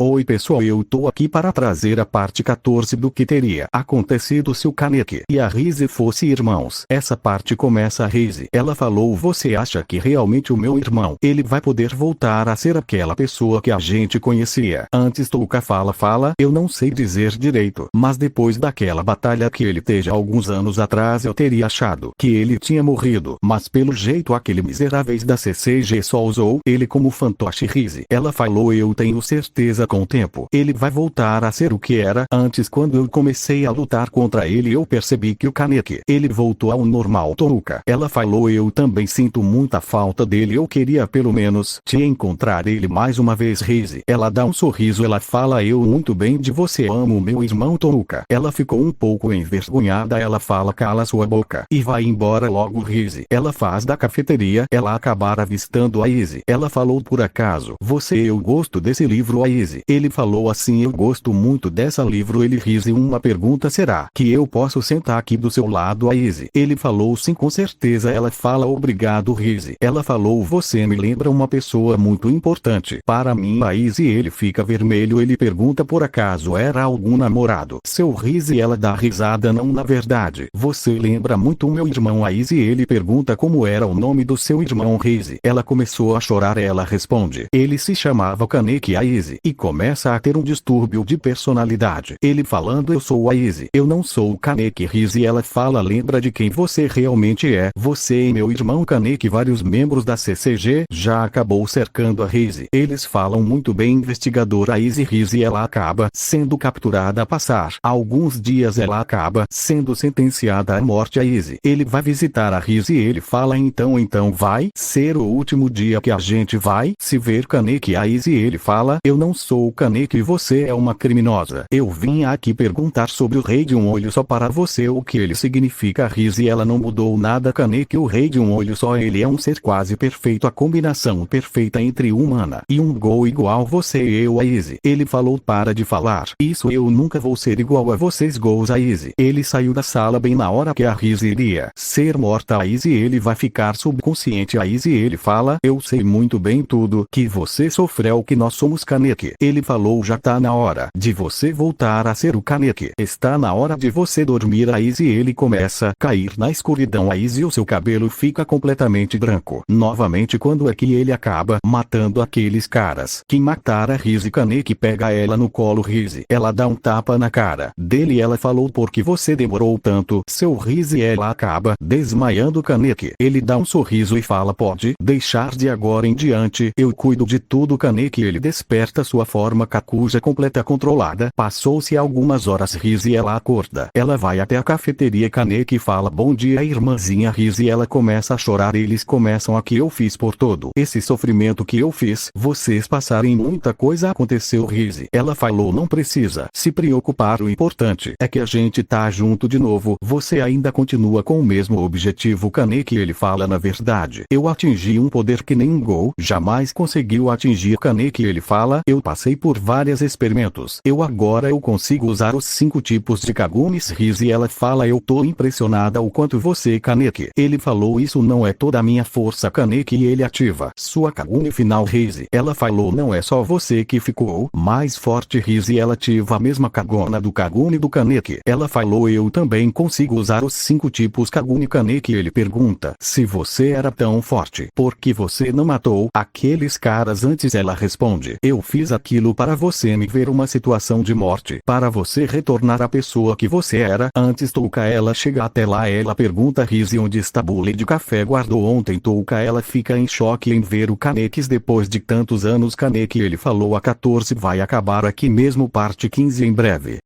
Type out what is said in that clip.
Oi pessoal, eu tô aqui para trazer a parte 14 do que teria acontecido se o Kaneki e a Rise fossem irmãos. Essa parte começa a Rise. Ela falou: você acha que realmente o meu irmão, ele vai poder voltar a ser aquela pessoa que a gente conhecia antes? Touka fala, eu não sei dizer direito, mas depois daquela batalha que ele teve alguns anos atrás eu teria achado que ele tinha morrido, mas pelo jeito aquele miseráveis da CCG só usou ele como fantoche. Rise. Ela falou: eu tenho certeza com o tempo ele vai voltar a ser o que era antes. Quando eu comecei a lutar contra ele eu percebi que o Kaneki, ele voltou ao normal. Touka. Ela falou: eu também sinto muita falta dele, eu queria pelo menos te encontrar ele mais uma vez. Rise. Ela dá um sorriso, ela fala: eu muito bem de você, amo meu irmão. Touka. Ela ficou um pouco envergonhada, ela fala: cala sua boca e vai embora logo. Rise. Ela faz da cafeteria, ela acabar avistando a Izzy. Ela falou: por acaso eu gosto desse livro. A Izzy. Ele falou assim: eu gosto muito dessa livro. Ele Rise. Uma pergunta: será que eu posso sentar aqui do seu lado? A Izzy. Ele falou: sim, com certeza. Ela fala: obrigado. Rise. Ela falou: você me lembra uma pessoa muito importante para mim. A Izzy. Ele fica vermelho, ele pergunta: por acaso era algum namorado seu? Rise. Ela dá risada: não, na verdade você lembra muito o meu irmão. A Izzy. Ele pergunta: como era o nome do seu irmão? Rise. Ela começou a chorar, ela responde: ele se chamava Kaneki. A Izzy. E começa a ter um distúrbio de personalidade. Ele falando: eu sou a Izzy, eu não sou o Kaneki. Rise. Ela fala: lembra de quem você realmente é? Você e meu irmão Kaneki. Vários membros da CCG já acabou cercando a Rise. Eles falam muito bem, investigador. A Izzy. Rise. Ela acaba sendo capturada. A passar alguns dias ela acaba sendo sentenciada à morte. A Izzy. Ele vai visitar a Rise. Ele fala: então vai ser o último dia que a gente vai se ver. Kaneki. A Izzy. Ele fala: eu não sou o Kaneki, você é uma criminosa. Eu vim aqui perguntar sobre o Rei de um Olho Só para você, o que ele significa. A Rise. Ela não mudou nada. Kaneki, o Rei de um Olho Só, ele é um ser quase perfeito, a combinação perfeita entre humana e um gol igual você e eu. A Izzy. Ele falou: para de falar isso, eu nunca vou ser igual a vocês. Gols. A Izzy. Ele saiu da sala bem na hora que a Rise iria ser morta. A Izzy. Ele vai ficar subconsciente. A Izzy. Ele fala: eu sei muito bem tudo que você sofreu, que nós somos Kaneki. Ele falou: já tá na hora de você voltar a ser o Kaneki. Está na hora de você dormir. A Izzy. Ele começa a cair na escuridão. A Izzy. O seu cabelo fica completamente branco novamente. Quando é que ele acaba matando aqueles caras que mataram a Rise? Kaneki pega ela no colo. Rise. Ela dá um tapa na cara dele. Ela falou: por que você demorou tanto, seu Rise? Ela acaba desmaiando. Kaneki. Ele dá um sorriso e fala: pode deixar, de agora em diante eu cuido de tudo. Kaneki. Ele desperta sua forma Kakuja completa controlada. Passou-se algumas horas. Rise. Ela acorda, ela vai até a cafeteria. Kaneki fala: bom dia, irmãzinha. Rise. Ela começa a chorar. Eles começam: a que eu fiz por todo esse sofrimento que eu fiz vocês passarem, muita coisa aconteceu. Rise. Ela falou: não precisa se preocupar, o importante é que a gente tá junto de novo, você ainda continua com o mesmo objetivo. Kaneki. Ele fala: na verdade eu atingi um poder que nem um Gol jamais conseguiu atingir. Kaneki. Ele fala: eu passei por vários experimentos, agora eu consigo usar os 5 tipos de Kagunis. Rise. Ela fala: eu tô impressionada o quanto você, Kaneki. Ele falou: isso não é toda a minha força. Kaneki. E ele ativa sua Kaguni final. Rise. Ela falou: não é só você que ficou mais forte. Rise. Ela ativa a mesma Kagona do Kaguni do Kaneki. Ela falou: eu também consigo usar os 5 tipos Kaguni. Kaneki. Ele pergunta: se você era tão forte, por que você não matou aqueles caras antes? Ela responde: eu fiz aquilo para você me ver uma situação de morte, para você retornar à pessoa que você era antes. Touka. Ela chega até lá, ela pergunta: Rise, onde está a bule de café guardou ontem? Touka. Ela fica em choque em ver o Kaneki depois de tantos anos. Kaneki. Ele falou: a 14 vai acabar aqui mesmo, parte 15 em breve.